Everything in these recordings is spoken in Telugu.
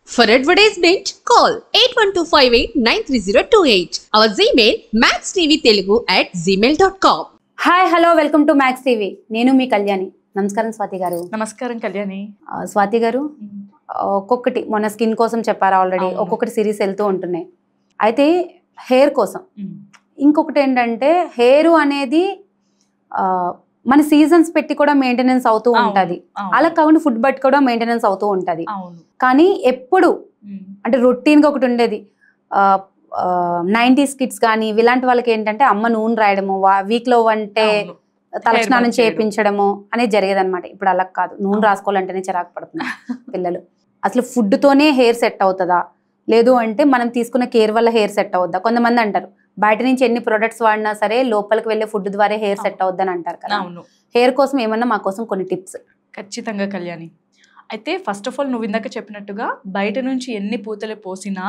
For advertisement, call 8125893028. Our Gmail maxtvtelugu@gmail.com. Hi hello welcome to max TV. నేను మీ కళ్యాణి. నమస్కారం స్వాతి గారు. నమస్కారం కళ్యాణి. స్వాతి గారు, ఒక్కొక్కటి మొన్న స్కిన్ కోసం చెప్పారు ఆల్రెడీ, ఒక్కొక్కటి సిరీస్ వెళ్తూ ఉంటున్నాయి. అయితే హెయిర్ కోసం ఇంకొకటి ఏంటంటే, హెయిర్ అనేది మన సీజన్స్ పెట్టి కూడా మెయింటెనెన్స్ అవుతూ ఉంటుంది. అలా కాకుండా ఫుడ్ బట్టి కూడా మెయింటెనెన్స్ అవుతూ ఉంటుంది. కానీ ఎప్పుడు అంటే రొటీన్గా ఒకటి ఉండేది, 90s కిడ్స్ కానీ ఇలాంటి వాళ్ళకి ఏంటంటే అమ్మ నూనె రాయడము, వీక్లో అంటే తలస్నానం చేయించడము అనేది జరిగేది అనమాట. ఇప్పుడు అలా కాదు, నూనె రాసుకోవాలంటేనే చిరాకు పడుతుంది పిల్లలు. అసలు ఫుడ్తోనే హెయిర్ సెట్ అవుతుందా, లేదు అంటే మనం తీసుకున్న కేర్ వల్ల హెయిర్ సెట్ అవుద్దా? కొంతమంది అంటారు బయట నుంచి ఎన్ని ప్రొడక్ట్స్ వాడినా సరే లోపలికి వెళ్ళే ఫుడ్ ద్వారా హెయిర్ సెట్ అవుద్దని అంటారు కదా. హెయిర్ కోసం ఏమన్నా మా కోసం కొన్ని టిప్స్? ఖచ్చితంగా కళ్యాణి. అయితే ఫస్ట్ ఆఫ్ ఆల్ నువ్వు ఇందాక చెప్పినట్టుగా బయట నుంచి ఎన్ని పూతలు పోసినా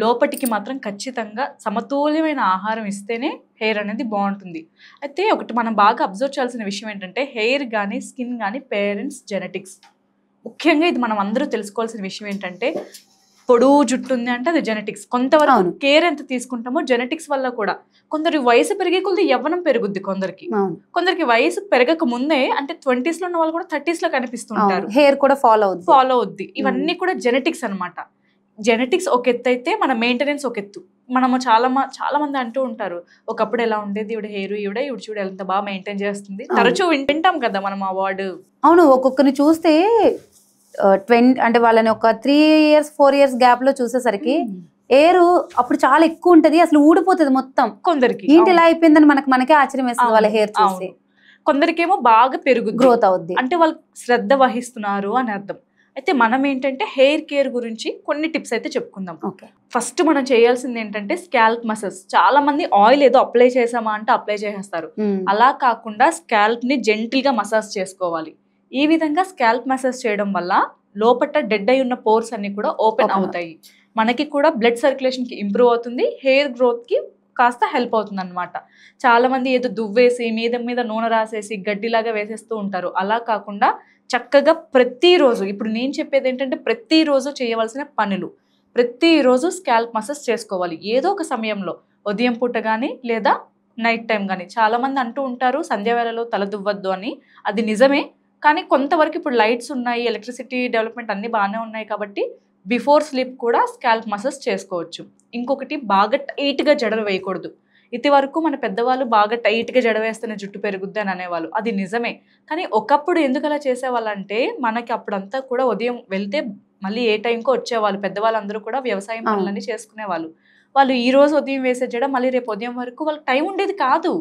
లోపటికి మాత్రం ఖచ్చితంగా సమతుల్యమైన ఆహారం ఇస్తేనే హెయిర్ అనేది బాగుంటుంది. అయితే ఒకటి మనం బాగా అబ్జర్వ్ చేయాల్సిన విషయం ఏంటంటే, హెయిర్ కానీ స్కిన్ కానీ పేరెంట్స్ జెనెటిక్స్. ముఖ్యంగా ఇది మనం అందరూ తెలుసుకోవాల్సిన విషయం ఏంటంటే, పొడువు జుట్టు ఉంది అంటే అది జెనెటిక్స్. కొంతవరకు కేర్ ఎంత తీసుకుంటామో జెనెటిక్స్ వల్ల కూడా. కొందరి వయసు పెరిగే కొద్ది యవ్వనం పెరుగుద్ది, కొందరికి వయసు పెరగక ముందే అంటే 20s లో ఉన్న వాళ్ళు కూడా 30s లో కనిపిస్తుంటారు. హెయిర్ కూడా ఫాలో అవుద్ది. ఇవన్నీ కూడా జెనెటిక్స్ అనమాట. జెనెటిక్స్ ఒక ఎత్తు అయితే మన మెయింటెనెన్స్ ఒక ఎత్తు. మనము చాలా మంది అంటూ ఉంటారు, ఒకప్పుడు ఎలా ఉండేది ఈవిడ హెయిర్, ఈవిడ చూడ ఎంత బాగా మెయింటైన్ చేస్తుంది. తరచూ వింటాం కదా మనం అవార్డు. అవును, ఒక్కొక్కరిని చూస్తే 20 అంటే వాళ్ళని ఒక 3 years 4 years గ్యాప్ లో చూసేసరికి ఎయిర్ అప్పుడు చాలా ఎక్కువ ఉంటది, అసలు ఊడిపోతుంది మొత్తం. కొందరికి ఏంటి ఇలా అయిపోయిందని మనకే ఆశ్చర్యం వేస్తుంది వాళ్ళ హెయిర్ చూసి. కొందరికేమో బాగా పెరుగుద్ది, గ్రోత్ అవుద్ది, అంటే వాళ్ళు శ్రద్ధ వహిస్తున్నారు అని అర్థం. అయితే మనం ఏంటంటే హెయిర్ కేర్ గురించి కొన్ని టిప్స్ అయితే చెప్పుకుందాం. ఫస్ట్ మనం చేయాల్సింది ఏంటంటే స్కాల్ప్ మసాజ్. చాలా మంది ఆయిల్ ఏదో అప్లై చేసామా అంటే అప్లై చేసేస్తారు. అలా కాకుండా స్కాల్ప్ ని జెంటిల్ గా మసాజ్ చేసుకోవాలి. ఈ విధంగా స్కాల్ప్ మసాజ్ చేయడం వల్ల లోపల డెడ్ అయి ఉన్న పోర్స్ అన్ని కూడా ఓపెన్ అవుతాయి. మనకి కూడా బ్లడ్ సర్క్యులేషన్ కి ఇంప్రూవ్ అవుతుంది, హెయిర్ గ్రోత్ కి కాస్త హెల్ప్ అవుతుంది అనమాట. చాలా మంది ఏదో దువ్వేసి మీద నూనె రాసేసి గడ్డిలాగా వేసేస్తూ ఉంటారు. అలా కాకుండా చక్కగా ప్రతిరోజు, ఇప్పుడు నేను చెప్పేది ఏంటంటే ప్రతిరోజు చేయవలసిన పనులు, ప్రతిరోజు స్కాల్ప్ మసాజ్ చేసుకోవాలి ఏదో ఒక సమయంలో, ఉదయం పూట కానీ లేదా నైట్ టైం కానీ. చాలా మంది అంటూ ఉంటారు సంధ్యావేళలో తల దువ్వద్దు అని, అది నిజమే. కానీ కొంతవరకు ఇప్పుడు లైట్స్ ఉన్నాయి, ఎలక్ట్రిసిటీ డెవలప్మెంట్ అన్నీ బాగానే ఉన్నాయి కాబట్టి బిఫోర్ స్లీప్ కూడా స్కాల్ప్ మసాజ్ చేసుకోవచ్చు. ఇంకొకటి, బాగా టైట్గా జడలు వేయకూడదు. ఇది వరకు మన పెద్దవాళ్ళు బాగా టైట్గా జడ వేస్తేనే జుట్టు పెరుగుద్ది అని అనేవాళ్ళు, అది నిజమే. కానీ ఒకప్పుడు ఎందుకు అలా చేసేవాళ్ళంటే, మనకి అప్పుడంతా కూడా ఉదయం వెళ్తే మళ్ళీ ఏ టైంకో వచ్చేవాళ్ళు. పెద్దవాళ్ళందరూ కూడా వ్యవసాయం పనులన్నీ చేసుకునేవాళ్ళు. వాళ్ళు ఈ రోజు ఉదయం వేసే జడ మళ్ళీ రేపు ఉదయం వరకు వాళ్ళకి టైం ఉండేది కాదు.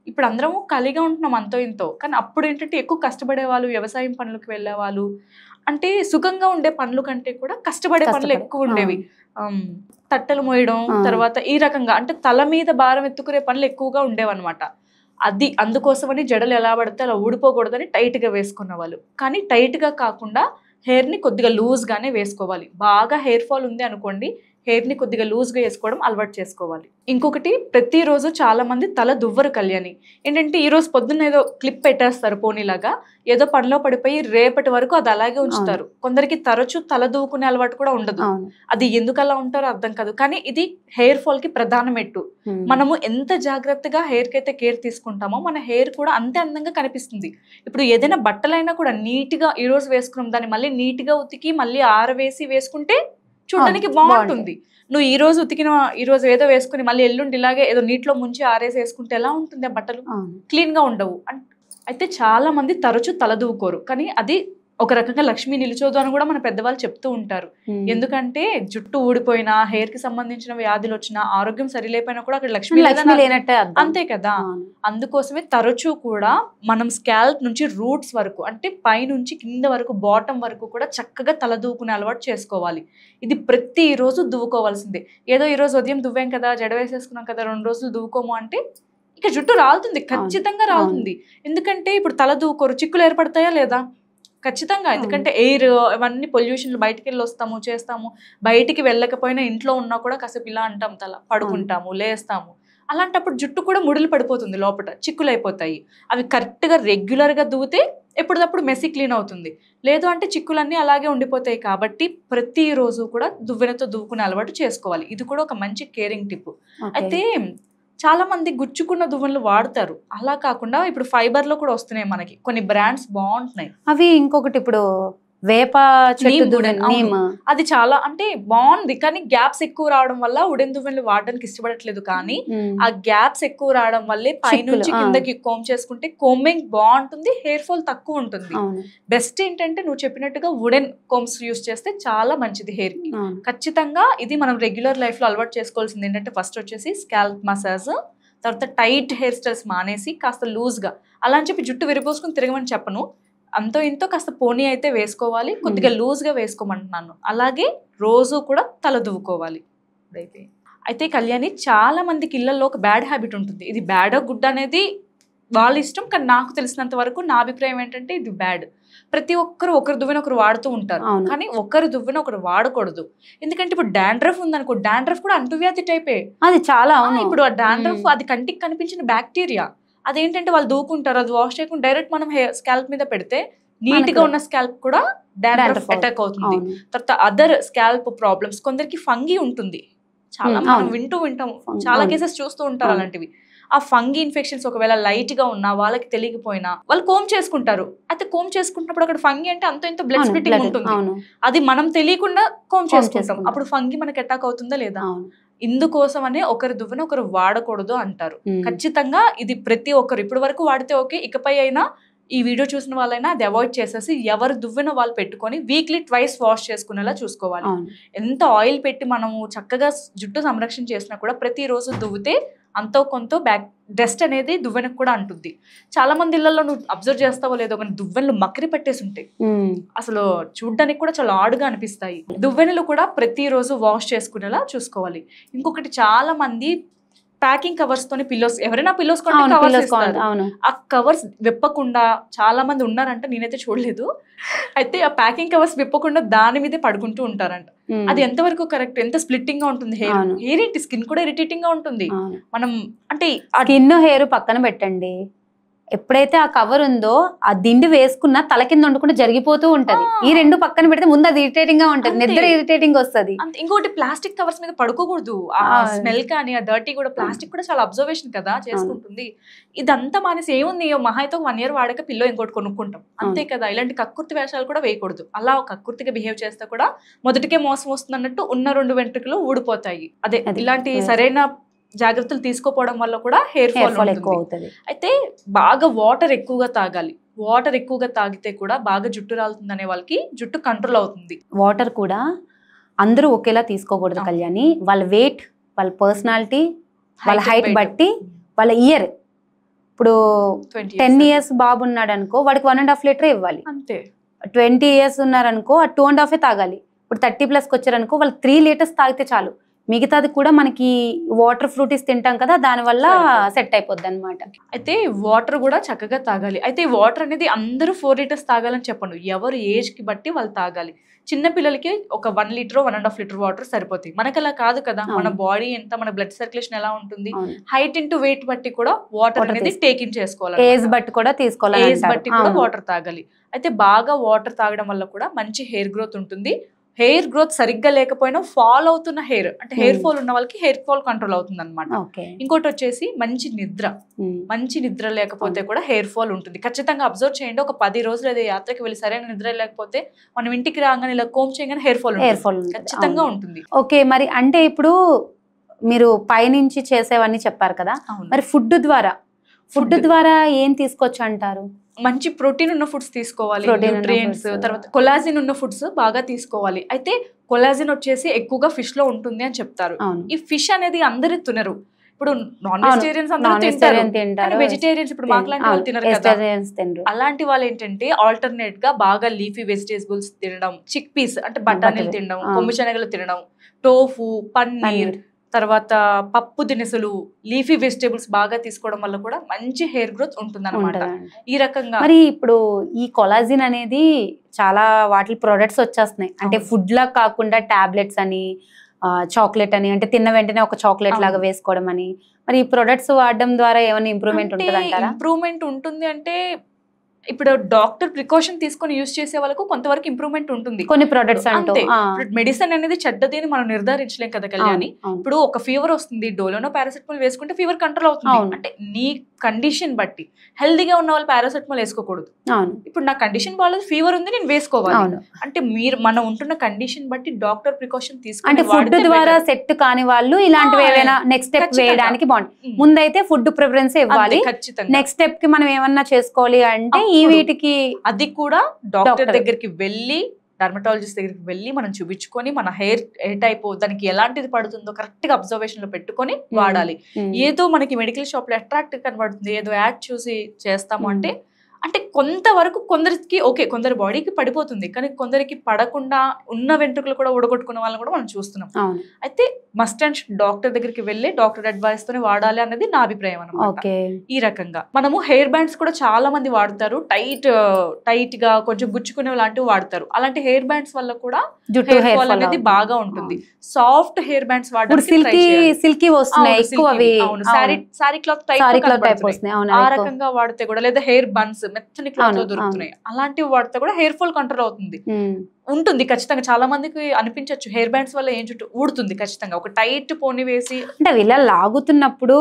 ఇప్పుడు అందరము ఖాళీగా ఉంటున్నాం అంతో ఇంతో. కానీ అప్పుడు ఏంటంటే ఎక్కువ కష్టపడేవాళ్ళు, వ్యవసాయం పనులకు వెళ్ళేవాళ్ళు. అంటే సుఖంగా ఉండే పనుల కంటే కూడా కష్టపడే పనులు ఎక్కువ ఉండేవి. తట్టలు మోయడం, తర్వాత ఈ రకంగా అంటే తల మీద భారం ఎత్తుకునే పనులు ఎక్కువగా ఉండేవన్నమాట. అందుకోసమని జడలు ఎలా పడితే అలా ఊడిపోకూడదని టైట్గా వేసుకున్న వాళ్ళు. కానీ టైట్గా కాకుండా హెయిర్ని కొద్దిగా లూజ్గానే వేసుకోవాలి. బాగా హెయిర్ ఫాల్ ఉంది అనుకోండి, హెయిర్ని కొద్దిగా లూజ్గా వేసుకోవడం అలవాటు చేసుకోవాలి. ఇంకొకటి, ప్రతిరోజు చాలా మంది తల దువ్వరు కళ్యాణి. ఏంటంటే ఈరోజు పొద్దున్న ఏదో క్లిప్ పెట్టేస్తారు పోనీలాగా, ఏదో పనిలో పడిపోయి రేపటి వరకు అది అలాగే ఉంచుతారు. కొందరికి తరచూ తల దువ్వుకునే అలవాటు కూడా ఉండదు. అది ఎందుకు అలా ఉంటారో అర్థం కాదు. కానీ ఇది హెయిర్ ఫాల్ కి ప్రధాన మెట్టు. మనము ఎంత జాగ్రత్తగా హెయిర్ కి అయితే కేర్ తీసుకుంటామో మన హెయిర్ కూడా అంతే అందంగా కనిపిస్తుంది. ఇప్పుడు ఏదైనా బట్టలైనా కూడా నీట్ గా ఈ రోజు వేసుకున్నాం, దాన్ని మళ్ళీ నీట్ గా ఉతికి మళ్ళీ ఆరవేసి వేసుకుంటే చూడడానికి బాగుంటుంది. నువ్వు ఈ రోజు ఉతికిన, ఈ రోజు ఏదో వేసుకుని మళ్ళీ ఎల్లుండి ఇలాగే ఏదో నీటిలో ముంచి ఆరేసి వేసుకుంటే ఎలా ఉంటుంది? ఆ బట్టలు క్లీన్ గా ఉండవు. అయితే చాలా మంది తరచూ తల దువ్వుకోరు, కానీ అది ఒక రకంగా లక్ష్మి నిలిచోదు అని కూడా మన పెద్దవాళ్ళు చెప్తూ ఉంటారు. ఎందుకంటే జుట్టు ఊడిపోయినా, హెయిర్ కి సంబంధించిన వ్యాధులు వచ్చినా, ఆరోగ్యం సరిలేకపోయినా కూడా అక్కడ లక్ష్మి లేనట్టే, అంతే కదా. అందుకోసమే తరచూ కూడా మనం స్కాల్ప్ నుంచి రూట్స్ వరకు, అంటే పై నుంచి కింద వరకు, బాటం వరకు కూడా చక్కగా తల దువ్వుకునే అలవాటు చేసుకోవాలి. ఇది ప్రతిరోజు దువ్వుకోవాల్సిందే. ఏదో ఈ రోజు ఉదయం దువ్వాం కదా, జడ వేసేసుకున్నాం కదా, 2 రోజులు దువ్వుకోము అంటే ఇక జుట్టు రాలుతుంది, ఖచ్చితంగా రాలుతుంది. ఎందుకంటే ఇప్పుడు తల దువ్వుకోరు, చిక్కులు ఏర్పడతాయా లేదా? ఖచ్చితంగా. ఎందుకంటే ఎయిర్ ఇవన్నీ పొల్యూషన్లు, బయటికి వెళ్ళి వస్తాము చేస్తాము, బయటికి వెళ్ళకపోయినా ఇంట్లో ఉన్నా కూడా కాసేపు ఇలా అంటాం, తల పడుకుంటాము, లేస్తాము. అలాంటప్పుడు జుట్టు కూడా ముడులు పడిపోతుంది, లోపల చిక్కులు అయిపోతాయి. అవి కరెక్ట్గా రెగ్యులర్గా దువ్వితే ఎప్పటికప్పుడు మెస్సీ క్లీన్ అవుతుంది. లేదు అంటే చిక్కులన్నీ అలాగే ఉండిపోతాయి. కాబట్టి ప్రతిరోజు కూడా దువ్వెనతో దువ్వుకునే అలవాటు చేసుకోవాలి. ఇది కూడా ఒక మంచి కేరింగ్ టిప్. అయితే చాలా మంది గుచ్చుకున్న దువ్వెనలు వాడతారు. అలా కాకుండా ఇప్పుడు ఫైబర్ లో కూడా వస్తున్నాయి మనకి కొన్ని బ్రాండ్స్ బాగుంటున్నాయి. అవి ఇంకొకటి ఇప్పుడు వేప చెట్టు అది చాలా అంటే బాగుంది, కానీ గ్యాప్స్ ఎక్కువ రావడం వల్ల ఉడెన్ దువ్వెనలు వాడడానికి ఇష్టపడట్లేదు. కానీ ఆ గ్యాప్స్ ఎక్కువ రావడం వల్లే పైనుంచి కిందకి కోమ్ చేసుకుంటే కోమింగ్ బాగుంటుంది, హెయిర్ ఫాల్ తక్కువ ఉంటుంది. బెస్ట్ ఏంటంటే నువ్వు చెప్పినట్టుగా వుడెన్ కోమ్స్ యూస్ చేస్తే చాలా మంచిది హెయిర్ కి. ఖచ్చితంగా ఇది మనం రెగ్యులర్ లైఫ్ లో అలవాటు చేసుకోవాల్సింది ఏంటంటే ఫస్ట్ వచ్చేసి స్కాల్ప్ మసాజ్, తర్వాత టైట్ హెయిర్ స్టైల్స్ మానేసి కాస్త లూజ్ గా, అలా అని చెప్పి జుట్టు విరిపోసుకుని తిరగమని చెప్పను, అంతో ఇంతో కాస్త పోనీ అయితే వేసుకోవాలి, కొద్దిగా లూజ్ గా వేసుకోమంటున్నాను. అలాగే రోజు కూడా తల దువ్వుకోవాలి. అయితే కళ్యాణి చాలా మందికి ఇళ్లలో ఒక బ్యాడ్ హ్యాబిట్ ఉంటుంది. ఇది బ్యాడ్ గుడ్ అనేది వాళ్ళ ఇష్టం, కానీ నాకు తెలిసినంత వరకు నా అభిప్రాయం ఏంటంటే ఇది బ్యాడ్. ప్రతి ఒక్కరు ఒకరు దువ్వెన ఒకరు వాడుతూ ఉంటారు, కానీ ఒకరు దువ్వెన ఒకరు వాడకూడదు. ఎందుకంటే ఇప్పుడు డాండ్రఫ్ ఉందనుకో, డాండ్రఫ్ కూడా అంటువ్యాధి టైపే. అది చాలా ఇప్పుడు ఆ డాండ్రఫ్ అది కంటికి కనిపించిన బ్యాక్టీరియా. అదేంటంటే వాళ్ళు దూకుంటారు, అది వాష్ చేయకుండా డైరెక్ట్ మనం స్కాల్ప్ మీద పెడితే నీట్ గా ఉన్న స్కాల్ప్ కూడా డాండ్రఫ్ అటాక్ అవుతుంది. తర్వాత అదర్ స్కాల్ప్ ప్రాబ్లమ్స్, కొందరికి ఫంగీ ఉంటుంది, చాలా మనం వింటాం, చాలా కేసెస్ చూస్తూ ఉంటారు అలాంటివి. ఆ ఫంగీ ఇన్ఫెక్షన్స్ ఒకవేళ లైట్ గా ఉన్నా వాళ్ళకి తెలియకపోయినా వాళ్ళు కోమ్ చేసుకుంటారు. అయితే కోమ్ చేసుకుంటున్నప్పుడు అక్కడ ఫంగీ అంటే అంత ఇంత బ్లడ్ స్ప్లిట్టింగ్ ఉంటుంది, అది మనం తెలియకుండా కోమ్ చేసుకుంటాం. అప్పుడు ఫంగీ మనకి అటాక్ అవుతుందా లేదా? ఇందుకోసమనే ఒకరి దువ్వెన ఒకరు వాడకూడదు అంటారు. ఖచ్చితంగా ఇది ప్రతి ఒక్కరు ఇప్పటి వరకు వాడితే ఓకే, ఇకపై అయినా ఈ వీడియో చూసిన వాళ్ళైనా అది అవాయిడ్ చేసేసి ఎవరు దువ్వెన వాళ్ళు పెట్టుకొని వీక్లీ ట్వైస్ వాష్ చేసుకునేలా చూసుకోవాలి. ఎంత ఆయిల్ పెట్టి మనము చక్కగా జుట్టు సంరక్షణ చేసినా కూడా ప్రతిరోజు దువ్వితే అంతో కొంత డస్ట్ అనేది దువ్వెనకు కూడా అంటుంది. చాలా మంది ఇళ్లలో నువ్వు అబ్జర్వ్ చేస్తావో లేదో కానీ దువ్వెనలు మక్కరి పెట్టేసి ఉంటాయి, అసలు చూడ్డానికి కూడా చాలా ఆడుగా అనిపిస్తాయి. దువ్వెనలు కూడా ప్రతిరోజు వాష్ చేసుకునేలా చూసుకోవాలి. ఇంకొకటి, చాలా మంది ప్యాకింగ్ కవర్స్ తోని పిల్లోస్, ఎవరైనా పిల్లోస్ ఆ కవర్స్ విప్పకుండా చాలా మంది ఉన్నారంట, నేనైతే చూడలేదు. అయితే ఆ ప్యాకింగ్ కవర్స్ విప్పకుండా దాని మీదే పడుకుంటూ ఉంటారంట. అది ఎంతవరకు కరెక్ట్? ఎంత స్ప్లిట్టింగ్ గా ఉంటుంది హెయిర్ ఏంటి, స్కిన్ కూడా ఇరిటేటింగ్ గా ఉంటుంది. మనం అంటే స్కిన్ హెయిర్ పక్కన పెట్టండి, ఎప్పుడైతే ఆ కవర్ ఉందో ఆ దిండి వేసుకున్న తల కింద ఉండకుండా జరిగిపోతూ ఉంటది. ఈ రెండు పక్కన పెడితే ముందు అది ఇరిటేటింగ్ గా ఉంటది, నిద్ర ఇరిటేటింగ్ వస్తుంది. ఇంకోటి, ప్లాస్టిక్ కవర్స్ మీద పడుకోకూడదు. ఆ స్మెల్ కానీ ఆ డర్టీ కూడా, ప్లాస్టిక్ కూడా చాలా అబ్జర్వేషన్ కదా చేసుకుంటుంది. ఇదంతా మానేసి ఏముంది, మహా అయితే 1 year వాడాక పిల్లో ఇంకోటి కొనుక్కుంటాం అంతే కదా. ఇలాంటి కక్కుర్తి వేషాలు కూడా వేయకూడదు. అలా కక్కుర్తిగా బిహేవ్ చేస్తే కూడా మొదటికే మోసం వస్తుంది అన్నట్టు ఉన్న 2 వెంట్రుకలు ఊడిపోతాయి. అదే ఇలాంటి సరైన జాగ్రత్తలు తీసుకోపోవడం వల్ల కూడా హెయిర్ ఫాల్ ఎక్కువ అవుతుంది. అయితే బాగా వాటర్ ఎక్కువగా తాగాలి. వాటర్ ఎక్కువగా తాగితే కూడా బాగా జుట్టు రాలుతుంది అనే వాళ్ళకి జుట్టు కంట్రోల్ అవుతుంది. వాటర్ కూడా అందరూ ఒకేలా తీసుకోకూడదు కళ్యాణి. వాళ్ళ వెయిట్, వాళ్ళ పర్సనాలిటీ, వాళ్ళ హైట్ బట్టి, వాళ్ళ ఇయర్. ఇప్పుడు 10 years బాబు ఉన్నాడు అనుకో, వాడికి 1.5 లీటర్ ఇవ్వాలి అంతే. 20 years ఉన్నారనుకో, 2.5 తాగాలి. ఇప్పుడు 30+ వచ్చారనుకో, వాళ్ళు 3 liters తాగితే చాలు. మిగతాది కూడా మనకి వాటర్ ఫ్రూటీస్ తింటాం కదా, దానివల్ల సెట్ అయిపోద్ది అనమాట. అయితే వాటర్ కూడా చక్కగా తాగాలి. అయితే వాటర్ అనేది అందరూ 4 liters తాగాలని చెప్పండు, ఎవరు ఏజ్ కి బట్టి వాళ్ళు తాగాలి. చిన్న పిల్లలకి ఒక 1 liter 1.5 liter వాటర్ సరిపోతాయి. మనకి అలా కాదు కదా, మన బాడీ ఎంత, మన బ్లడ్ సర్క్యులేషన్ ఎలా ఉంటుంది, హైట్ ఇంటూ వెయిట్ బట్టి కూడా వాటర్ అనేది టేక్ ఇన్ చేసుకోవాలి. ఏజ్ బట్టి కూడా తీసుకోవాలి, ఏజ్ బట్టి కూడా వాటర్ తాగాలి. అయితే బాగా వాటర్ తాగడం వల్ల కూడా మంచి హెయిర్ గ్రోత్ ఉంటుంది. హెయిర్ గ్రోత్ సరిగ్గా లేకపోయినా ఫాల్ అవుతున్న హెయిర్, అంటే హెయిర్ ఫాల్ ఉన్న వాళ్ళకి హెయిర్ ఫాల్ కంట్రోల్ అవుతుంది అనమాట. ఇంకోటి వచ్చేసి మంచి నిద్ర. మంచి నిద్ర లేకపోతే కూడా హెయిర్ ఫాల్ ఉంటుంది. ఖచ్చితంగా అబ్జర్వ్ చేయండి. ఒక 10 రోజులు ఏదో యాత్రకి వెళ్ళి సరైన నిద్ర లేకపోతే మనం ఇంటికి రాగానే ఇలా కోమ్ చేయగానే హెయిర్ ఫాల్ ఖచ్చితంగా ఉంటుంది. ఓకే, మరి అంటే ఇప్పుడు మీరు పైనుంచి చేసేవన్నీ చెప్పారు కదా, మరి ఫుడ్ ద్వారా ఏం తీసుకోవచ్చు అంటారు? మంచి ప్రోటీన్ ఉన్న ఫుడ్స్ తీసుకోవాలి, న్యూట్రియంట్స్, తర్వాత కొలాజిన్ ఉన్న ఫుడ్స్ బాగా తీసుకోవాలి. అయితే కొలాజిన్ వచ్చేసి ఎక్కువగా ఫిష్ లో ఉంటుంది అని చెప్తారు. ఈ ఫిష్ అనేది అందరూ తినరు. ఇప్పుడు నాన్ వెజిటేరియన్స్ అందరూ తింటారు, వెజిటేరియన్స్ ఇప్పుడు మాట్లాంటి వాళ్ళు తినరు కదా. అలాంటి వాళ్ళు ఏంటంటే ఆల్టర్నేట్ గా బాగా లీఫీ వెజిటేబుల్స్ తినడం, చిక్ పీస్ అంటే బఠానీలు తినడం, కొమ్ము శనగలు తినడం, టోఫు, పన్నీర్, తర్వాత పప్పు దినుసులు, లీఫీ వెజిటేబుల్స్ బాగా తీసుకోవడం వల్ల కూడా మంచి హెయిర్ గ్రోత్ ఉంటుంది అనమాట. ఈ రకంగా మరి ఇప్పుడు ఈ కొలాజిన్ అనేది చాలా వాటి ప్రొడక్ట్స్ వచ్చేస్తున్నాయి. అంటే ఫుడ్ లా కాకుండా టాబ్లెట్స్ అని, చాక్లెట్ అని, అంటే తిన్న వెంటనే ఒక చాక్లెట్ లాగా వేసుకోవడం అని, మరి ఈ ప్రొడక్ట్స్ వాడడం ద్వారా ఏమైనా ఇంప్రూవ్మెంట్ ఉంటుంది అంటారా? ఇంప్రూవ్మెంట్ ఉంటుంది అంటే ఇప్పుడు డాక్టర్ ప్రికాషన్ తీసుకొని యూజ్ చేసే వాళ్ళకు కొంతవరకు ఇంప్రూవ్మెంట్ ఉంటుంది. కొన్ని ప్రొడక్ట్స్ అంటే మెడిసిన్ అనేది చెడ్డది అని మనం నిర్ధారించలేం కదా కళ్యాణి. ఇప్పుడు ఒక ఫీవర్ వస్తుంది, డోలోనో పారాసెటమాల్ వేసుకుంటే ఫీవర్ కంట్రోల్ అవుతుంది. అంటే నీ కండిషన్ బట్టి హెల్దీగా ఉన్న వాళ్ళు పారాసెటమాల్ వేసుకోకూడదు. ఇప్పుడు నా కండిషన్ బాగాలేదు, ఫీవర్ ఉంది, నేను వేసుకోవాలి అంటే మనం ఉంటున్న కండిషన్ బట్టి డాక్టర్ ప్రికాషన్ తీసుకొని అంటే ఫుడ్ ద్వారా సెట్ కాని వాళ్ళు ఇలాంటివి ఏమైనా నెక్స్ట్ స్టెప్ వేయడానికి బాగుంటుంది. ముందైతే ఫుడ్ ప్రిఫరెన్స్ ఇవ్వాలి, నెక్స్ట్ స్టెప్ కి మనం ఏమన్నా చేసుకోవాలి అంటే ఈ వీటికి అది కూడా డాక్టర్ దగ్గరికి వెళ్ళి డర్మటాలజిస్ట్ దగ్గరికి వెళ్ళి మనం చూపించుకొని మన హెయిర్ ఏ టైప్ దానికి ఎలాంటిది పడుతుందో కరెక్ట్ గా అబ్జర్వేషన్ లో పెట్టుకొని వాడాలి. ఏదో మనకి మెడికల్ షాప్ లో అట్రాక్టివ్ కనబడుతుంది, ఏదో యాడ్ చూసి చేస్తాము అంటే కొంతవరకు కొందరికి ఓకే, కొందరి బాడీకి పడిపోతుంది, కానీ కొందరికి పడకుండా ఉన్న వెంట్రుకలు కూడా ఊడగొట్టుకున్న వాళ్ళని కూడా మనం చూస్తున్నాం. అయితే మస్ట్ అండ్ డాక్టర్ దగ్గరికి వెళ్ళి డాక్టర్ అడ్వైస్ తోనే వాడాలి అన్నది నా అభిప్రాయం అన్నమాట. ఈ రకంగా మనము హెయిర్ బ్యాండ్స్ కూడా చాలా మంది వాడతారు, టైట్ గా కొంచెం గుచ్చుకునే లాంటివి వాడతారు. అలాంటి హెయిర్ బ్యాండ్స్ వల్ల కూడా హెయిర్ ఫాల్ అనేది బాగా ఉంటుంది. సాఫ్ట్ హెయిర్ బ్యాండ్స్ సిల్కీ వస్తున్నాయి ఎక్కువ, సారీ క్లాత్ టైప్ ఆ రకంగా వాడితే కూడా, లేదా హెయిర్ బన్స్ మెత్తని క్లాత్ లో దొరుకుతున్నాయి, అలాంటివి వాడితే కూడా హెయిర్ ఫాల్ కంట్రోల్ అవుతుంది ఉంటుంది ఖచ్చితంగా. చాలా మందికి అనిపించవచ్చు హెయిర్ బ్యాండ్స్ వల్ల ఏం చుట్టూ ఊడుతుంది ఖచ్చితంగా. ఒక టైట్ పోని వేసి అంటే ఇలా లాగుతున్నప్పుడు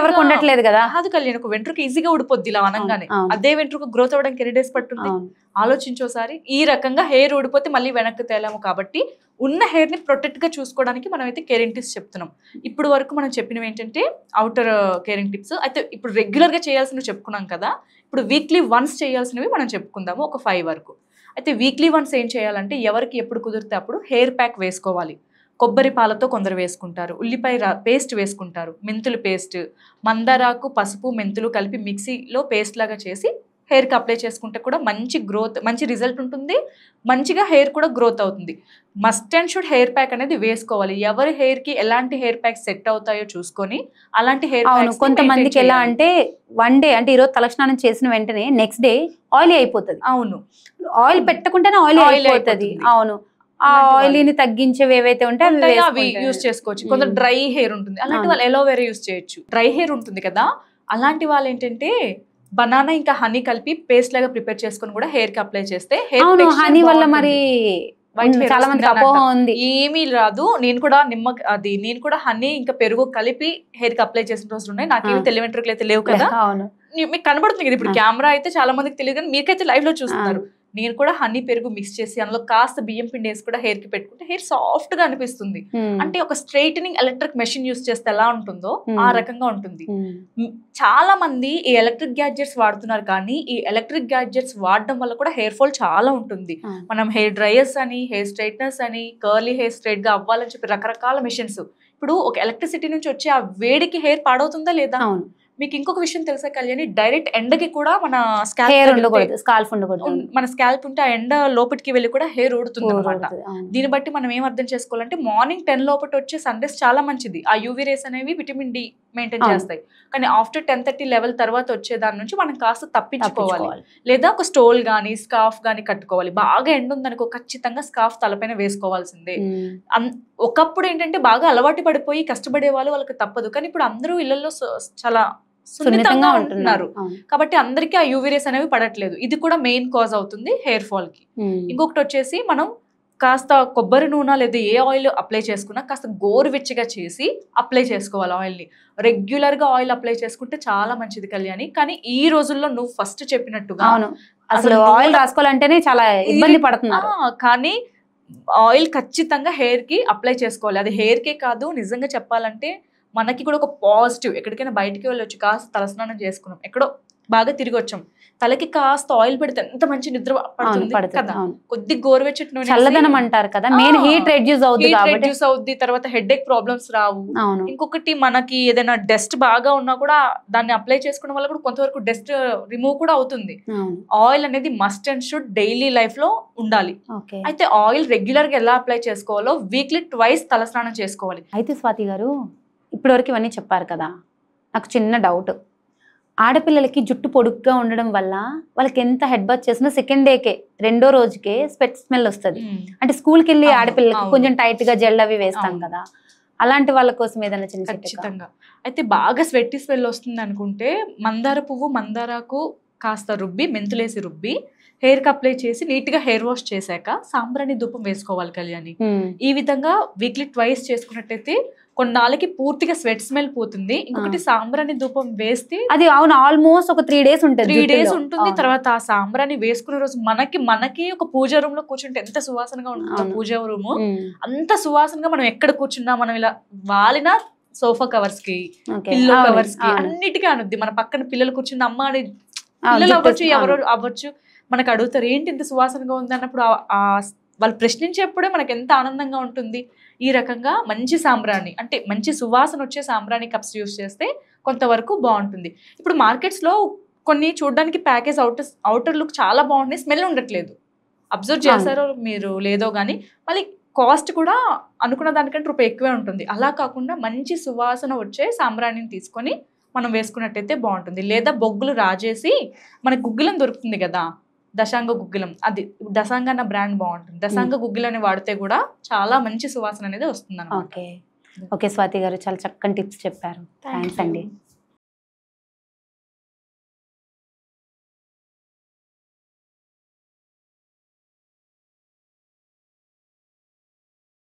ఎవరికి ఉండట్లేదు కదా, అది కళ్యాణ్ ఒక వెంట్రుక ఈజీగా ఊడిపోద్ది ఇలా అనగానే. అదే వెంట్రుక గ్రోత్ అవ్వడానికి ఎన్ని డేస్ పట్టుంది ఆలోచించోసారి. ఈ రకంగా హెయిర్ ఊడిపోతే మళ్ళీ వెనక్కి తేలాము. కాబట్టి ఉన్న హెయిర్ ని ప్రొటెక్ట్ గా చూసుకోవడానికి మనం అయితే కేరింగ్ టిప్స్ చెప్తున్నాం. ఇప్పుడు వరకు మనం చెప్పినవి ఏంటంటే అవుటర్ కేరింగ్ టిప్స్. అయితే ఇప్పుడు రెగ్యులర్ గా చేయాల్సినవి చెప్పుకున్నాం కదా, ఇప్పుడు వీక్లీ వన్స్ చేయాల్సినవి మనం చెప్పుకుందాము ఒక 5 వరకు. అయితే వీక్లీ వన్స్ ఏం చేయాలంటే ఎవరికి ఎప్పుడు కుదిరితే అప్పుడు హెయిర్ ప్యాక్ వేసుకోవాలి. కొబ్బరి పాలతో కొందరు వేసుకుంటారు, ఉల్లిపాయ పేస్ట్ వేసుకుంటారు, మెంతులు పేస్ట్, మందారాకు, పసుపు, మెంతులు కలిపి మిక్సీలో పేస్ట్ లాగా చేసి హెయిర్కి అప్లై చేసుకుంటే కూడా మంచి గ్రోత్, మంచి రిజల్ట్ ఉంటుంది, మంచిగా హెయిర్ కూడా గ్రోత్ అవుతుంది. Must and should hair pack అనేది వేసుకోవాలి. ఎవరి హెయిర్ కి ఎలాంటి హెయిర్ ప్యాక్ సెట్ అవుతాయో చూసుకొని అలాంటి హెయిర్ ప్యాక్. కొంతమందికి ఎలా అంటే వన్ డే అంటే ఈరోజు తలస్నానం చేసిన వెంటనే నెక్స్ట్ డే ఆయిలీ అయిపోతుంది. అవును, ఆయిల్ పెట్టకుంటేనే ఆయిలీ అయిపోతుంది. అవును, ఆ ఆయిలీని తగ్గించేవి ఏవైతే ఉంటాయి అవి యూజ్ చేసుకోవచ్చు. కొందరు డ్రై హెయిర్ ఉంటుంది, అలాంటి వాళ్ళు ఎలోవేరా యూజ్ చేయొచ్చు. డ్రై హెయిర్ ఉంటుంది కదా, అలాంటి వాళ్ళు ఏంటంటే బనానా ఇంకా హనీ కలిపి పేస్ట్ లాగా ప్రిపేర్ చేసుకుని కూడా హెయిర్ కి అప్లై చేస్తే హనీ వల్ల మరి చాలా మంది అపోహ ఉంది. ఏమీ రాదు. నేను కూడా హనీ ఇంకా పెరుగు కలిపి హెయిర్ కి అప్లై చేసిన రోజులు ఉన్నాయి. నాకేమి తెల్ల వెంట్రుకలు అయితే లేవు కదా, మీకు కనబడుతుంది కదా. ఇప్పుడు కెమెరా అయితే చాలా మందికి తెలియదు, కానీ మీకైతే లైవ్ లో చూస్తున్నారు. నేను కూడా హనీ పెరుగు మిక్స్ చేసి అందులో కాస్త బియ్యం పిండి వేసి కూడా హెయిర్ కి పెట్టుకుంటే హెయిర్ సాఫ్ట్ గా అనిపిస్తుంది. అంటే ఒక స్ట్రైటనింగ్ ఎలక్ట్రిక్ మెషిన్ యూస్ చేస్తే ఎలా ఉంటుందో ఆ రకంగా ఉంటుంది. చాలా మంది ఈ ఎలక్ట్రిక్ గ్యాడ్జెట్స్ వాడుతున్నారు, కానీ ఈ ఎలక్ట్రిక్ గ్యాడ్జెట్స్ వాడడం వల్ల కూడా హెయిర్ ఫాల్ చాలా ఉంటుంది. మనం హెయిర్ డ్రైయర్స్ అని, హెయిర్ స్ట్రైట్నర్స్ అని, కర్లీ హెయిర్ స్ట్రైట్ గా అవ్వాలని చెప్పి రకరకాల మెషిన్స్. ఇప్పుడు ఒక ఎలక్ట్రిసిటీ నుంచి వచ్చే ఆ వేడికి హెయిర్ పాడవుతుందా లేదా? మీకు ఇంకొక విషయం తెలుసా కళ్యాణి, డైరెక్ట్ ఎండకి కూడా మన మన స్కాల్ప్ ఉంటే ఆ ఎండ లోపలికి వెళ్ళి కూడా హెయిర్ ఊడుతుంది అనమాట. దీన్ని బట్టి మనం ఏం అర్థం చేసుకోవాలంటే మార్నింగ్ 10 లోపల వచ్చే సన్ రైస్ చాలా మంచిది. ఆ యూవీ రేస్ అనేవి విటమిన్ డి మెయింటైన్ చేస్తాయి. కానీ ఆఫ్టర్ 10:30 లెవెల్ తర్వాత వచ్చే దాని నుంచి మనం కాస్త తప్పించుకోవాలి. లేదా ఒక స్టోల్ గానీ స్కార్ఫ్ గానీ కట్టుకోవాలి. బాగా ఎండ ఉందనుకో ఖచ్చితంగా స్కార్ఫ్ తలపైన వేసుకోవాల్సిందే. ఒకప్పుడు ఏంటంటే బాగా అలవాటు పడిపోయి కష్టపడే వాళ్ళకి తప్పదు, కానీ ఇప్పుడు అందరూ ఇళ్లలో చాలా సున్నితంగా ఉంటున్నారు కాబట్టి అందరికీ ఆ యూవీ రేస్ అనేవి పడట్లేదు. ఇది కూడా మెయిన్ కాజ్ అవుతుంది హెయిర్ ఫాల్ కి. ఇంకొకటి వచ్చేసి మనం కాస్త కొబ్బరి నూనె లేదా ఏ ఆయిల్ అప్లై చేసుకున్నా కాస్త గోరువెచ్చగా చేసి అప్లై చేసుకోవాలి ఆయిల్ ని. రెగ్యులర్ గా ఆయిల్ అప్లై చేసుకుంటే చాలా మంచిది కళ్యాణి. కానీ ఈ రోజుల్లో నువ్వు ఫస్ట్ చెప్పినట్టుగా అసలు ఆయిల్ రాసుకోవాలంటేనే చాలా ఇబ్బంది పడుతున్నారు. కానీ ఆయిల్ ఖచ్చితంగా హెయిర్ కి అప్లై చేసుకోవాలి. అది హెయిర్ కే కాదు, నిజంగా చెప్పాలంటే మనకి కూడా ఒక పాజిటివ్. ఎక్కడికైనా బయటికి వెళ్ళొచ్చు, కాస్త తలస్నానం చేసుకున్నాం, ఎక్కడో బాగా తిరిగి వచ్చాం, తలకి కాస్త ఆయిల్ పెడితే ఎంత మంచి నిద్ర పడుతుంది కదా. కొద్ది గోరువెచ్చటి నూనె చల్లదనం అంటారు కదా, మెయిన్ హీట్ రెడ్యూస్ అవుద్ది. తర్వాత హెడ్ ఏక్ ప్రాబ్లమ్స్ రావు. ఇంకొకటి మనకి ఏదైనా డస్ట్ బాగా ఉన్నా కూడా దాన్ని అప్లై చేసుకోవడం వల్ల కూడా కొంతవరకు డస్ట్ రిమూవ్ కూడా అవుతుంది. ఆయిల్ అనేది must and should daily life లో ఉండాలి. అయితే ఆయిల్ రెగ్యులర్ గా ఎలా అప్లై చేసుకోవాలో వీక్లీ 2 తలస్నానం చేసుకోవాలి. అయితే స్వాతి గారు ఇప్పటి వరకు ఇవన్నీ చెప్పారు కదా, నాకు చిన్న డౌట్. ఆడపిల్లలకి జుట్టు పొడుగ్గా ఉండడం వల్ల వాళ్ళకి ఎంత హెడ్ బాత్ చేసినా సెకండ్ డేకే, 2వ రోజుకే స్వెట్ స్మెల్ వస్తుంది. అంటే స్కూల్కి వెళ్ళి ఆడపిల్లలకి కొంచెం టైట్ గా జెల్ అవి వేస్తాం కదా, అలాంటి వాళ్ళ కోసం ఏదైనా చిన్న చిట్కా? ఖచ్చితంగా. అయితే బాగా స్వెట్టి స్మెల్ వస్తుంది అనుకుంటే మందార పువ్వు, మందారాకు కాస్త రుబ్బి, మెంతులేసి రుబ్బి హెయిర్కి అప్లై చేసి నీట్గా హెయిర్ వాష్ చేశాక సాంబ్రాణి ధూపం వేసుకోవాలి కళ్యాణి. ఈ విధంగా వీక్లీ ట్వైస్ చేసుకున్నట్టయితే కొన్నాళ్ళకి పూర్తిగా స్వెట్ స్మెల్ పోతుంది. ఇంకొకటి సాంబ్రాణి ధూపం వేస్తే అది అవును ఆల్మోస్ట్ ఒక 3 days ఉంటుంది, 3 days ఉంటుంది. తర్వాత ఆ సాంబ్రాణి వేసుకునే రోజు మనకి ఒక పూజ రూమ్ లో కూర్చుంటే ఎంత సువాసనగా ఉంటుంది పూజ రూమ్, అంత సువాసనగా మనం ఎక్కడ కూర్చున్నా, మనం ఇలా వాలిన సోఫా కవర్స్ కి, పిల్లో కవర్స్ కి అన్నిటికీ అనుద్ది. మన పక్కన పిల్లలు కూర్చున్న అమ్మ అని, పిల్లలు అవ్వచ్చు ఎవరో అవ్వచ్చు, మనకు అడుగుతారు ఏంటి ఇంత సువాసనగా ఉంది అన్నప్పుడు వాళ్ళు ప్రశ్నించేప్పుడే మనకు ఎంత ఆనందంగా ఉంటుంది. ఈ రకంగా మంచి సాంబ్రాణి అంటే మంచి సువాసన వచ్చే సాంబ్రాణి కప్స్ యూస్ చేస్తే కొంతవరకు బాగుంటుంది. ఇప్పుడు మార్కెట్స్లో కొన్ని చూడడానికి ప్యాకేజ్ అవుటర్ లుక్ చాలా బాగుంటుంది, స్మెల్ ఉండట్లేదు. అబ్జర్వ్ చేస్తారో మీరు లేదో కానీ మళ్ళీ కాస్ట్ కూడా అనుకున్న దానికంటే రూపాయి ఎక్కువే ఉంటుంది. అలా కాకుండా మంచి సువాసన వచ్చే సాంబ్రాణిని తీసుకొని మనం వేసుకున్నట్టయితే బాగుంటుంది. లేదా బొగ్గులు రాజేసి మనకి గుగ్గిలం దొరుకుతుంది కదా, దశాంగ గుగ్గిలం, అది దశాంగ అన్న బ్రాండ్ బాగుంటుంది. దశాంగ గుగ్గిలని వాడితే కూడా చాలా మంచి సువాసన అనేది వస్తుంది. ఓకే స్వాతి గారు, చాలా చక్కని టిప్స్ చెప్పారు. థ్యాంక్స్ అండి.